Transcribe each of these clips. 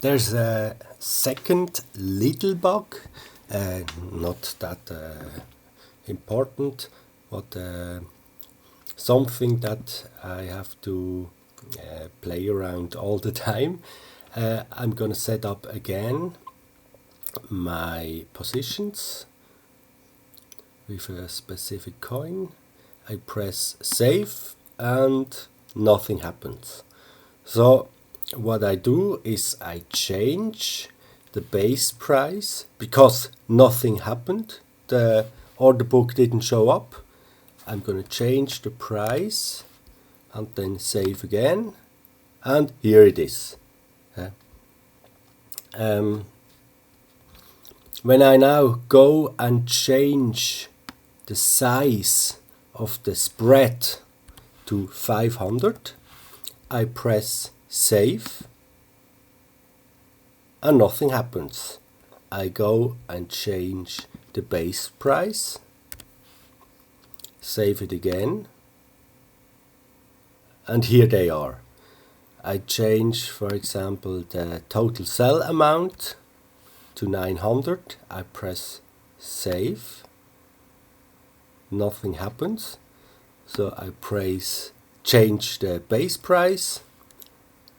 There's a second little bug, not that important, but something that I have to play around all the time. I'm gonna set up again my positions with a specific coin. I press save and nothing happens. So what I do is I change the base price because nothing happened. The order book didn't show up. I'm gonna change the price and then save again, and here it is. When I now go and change the size of the spread to 500, I press save and nothing happens. I go and change the base price, save it again, and here they are. I change, for example, the total sell amount to 900. I press save, nothing happens. So I change the base price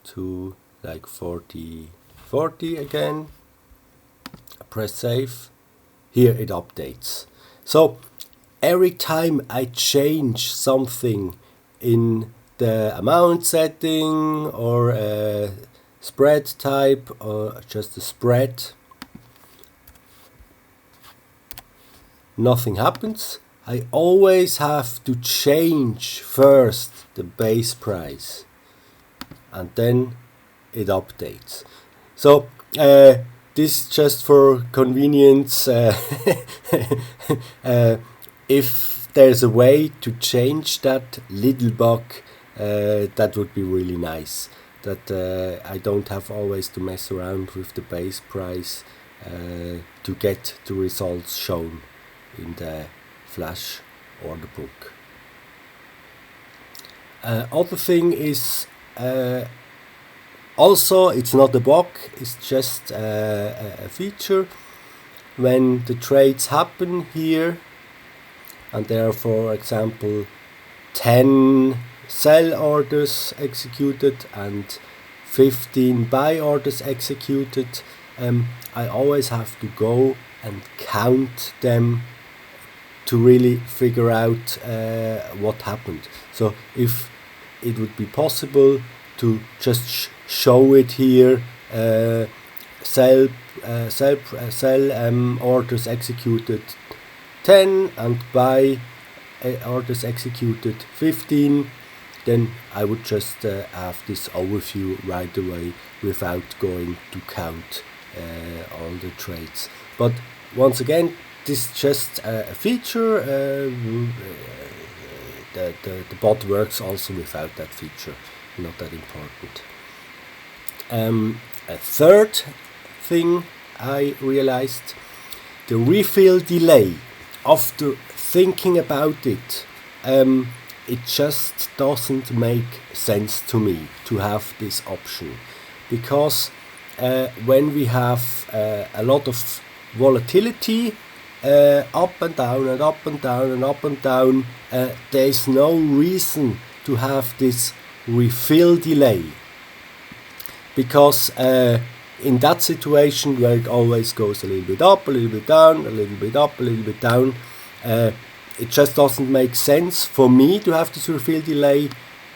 to like 40 again. I press save. Here it updates. So every time I change something in the amount setting or a spread type or just a spread, nothing happens. I always have to change first the base price and then it updates. So this just for convenience. If there's a way to change that little bug, that would be really nice. That I don't have always to mess around with the base price to get the results shown in the Flash order book. Other thing is also it's not a bug, it's just a feature. When the trades happen here and there are, for example, 10 sell orders executed and 15 buy orders executed, I always have to go and count them to really figure out what happened. So if it would be possible to just show it here, sell orders executed 10 and buy orders executed 15, then I would just have this overview right away without going to count all the trades. But once again, this is just a feature. The bot works also without that feature, not that important. A third thing I realized, the refill delay. After thinking about it, it just doesn't make sense to me to have this option, because when we have a lot of volatility, up and down and up and down and up and down, there is no reason to have this refill delay, because in that situation where it always goes a little bit up, a little bit down, a little bit up, a little bit down, it just doesn't make sense for me to have this refill delay,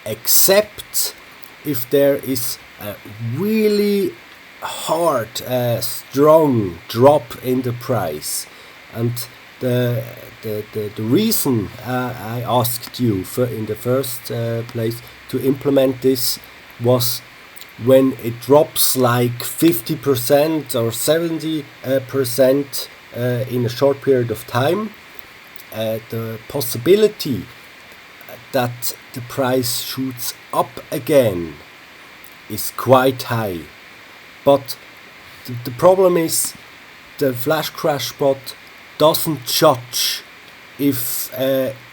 except if there is a really hard, strong drop in the price. And the reason I asked you in the first place to implement this was when it drops like 50% or 70% in a short period of time, the possibility that the price shoots up again is quite high. But the problem is the flash crash bot doesn't judge if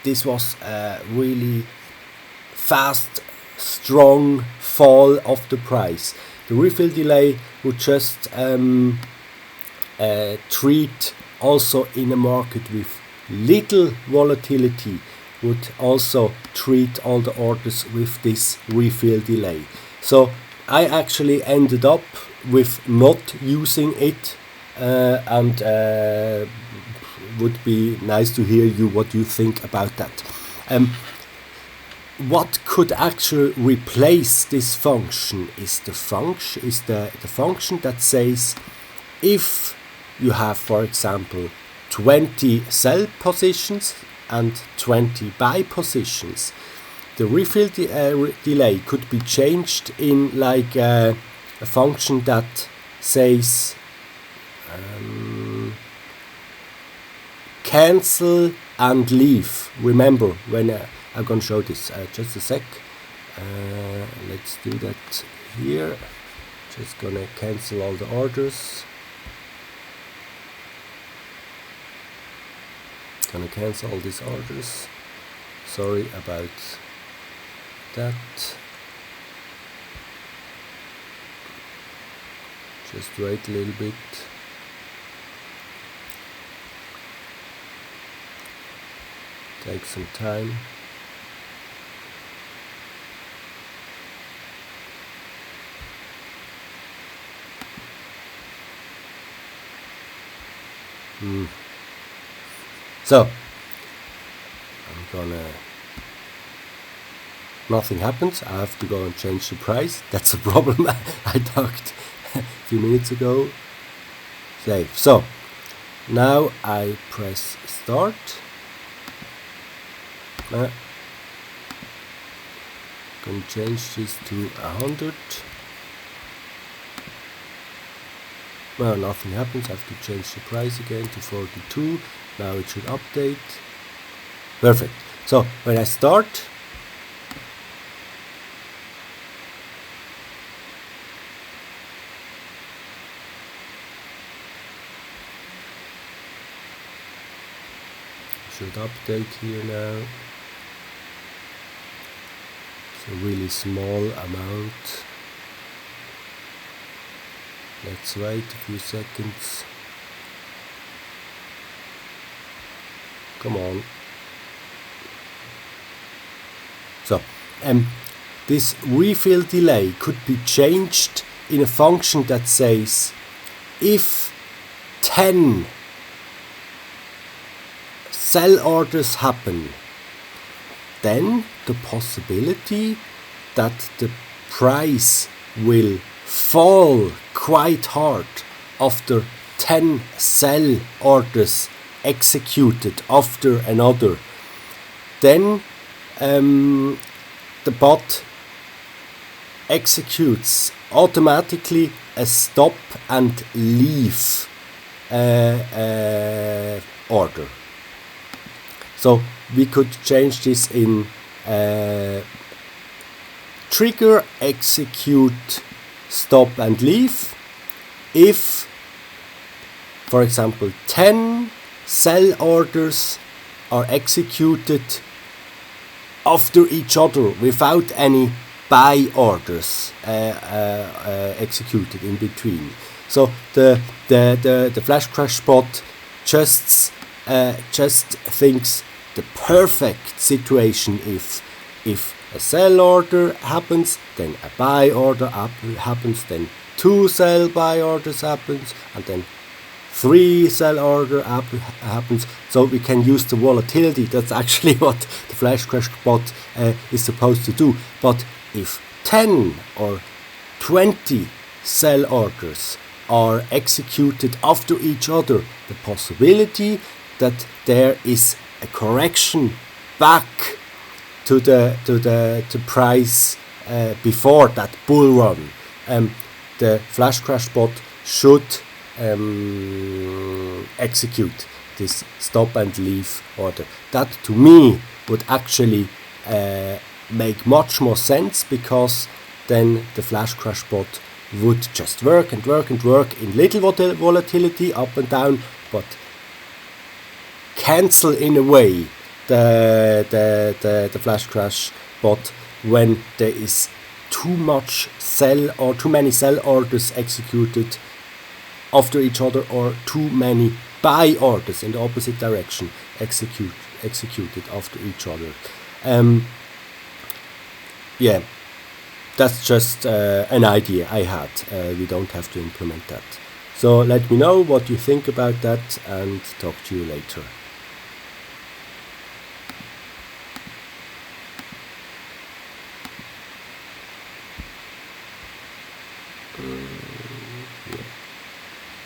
this was a really fast, strong fall of the price. the refill delay would just treat also in a market with little volatility, would also treat all the orders with this refill delay. So I actually ended up with not using it, and would be nice to hear what you think about that. What could actually replace this function is the function that says, if you have, for example, 20 sell positions and 20 buy positions, the refill delay could be changed in like a function that says cancel and leave. Remember, when I'm going to show this, just a sec. Let's do that here. Just gonna cancel all the orders. Gonna cancel all these orders. Sorry about that. Just wait a little bit. Take some time. So I'm gonna, nothing happens. I have to go and change the price. That's a problem I talked a few minutes ago. Save. So now I press start. Gonna change this to 100. Well, nothing happens. I have to change the price again to 42. Now it should update. Perfect. So when I start, should update here now. It's a really small amount. Let's wait a few seconds. Come on. So, this refill delay could be changed in a function that says, if 10 sell orders happen, then the possibility that the price will fall quite hard after 10 sell orders executed after another, then the bot executes automatically a stop and leave order. So we could change this in trigger execute stop and leave if, for example, 10 sell orders are executed after each other without any buy orders executed in between. So the flash crash bot just thinks the perfect situation if a sell order happens, then a buy order happens, then 2 sell buy orders happens, and then 3 sell order happens. So we can use the volatility. That's actually what the flash crash bot is supposed to do. But if 10 or 20 sell orders are executed after each other, the possibility that there is a correction back to the price before that bull run, the flash crash bot should execute this stop and leave order. That to me would actually make much more sense, because then the flash crash bot would just work and work and work in little volatility up and down, but cancel in a way the flash crash bot when there is too much sell or too many sell orders executed after each other, or too many buy orders in the opposite direction executed after each other. Yeah, that's just an idea I had. We don't have to implement that. So let me know what you think about that, and talk to you later.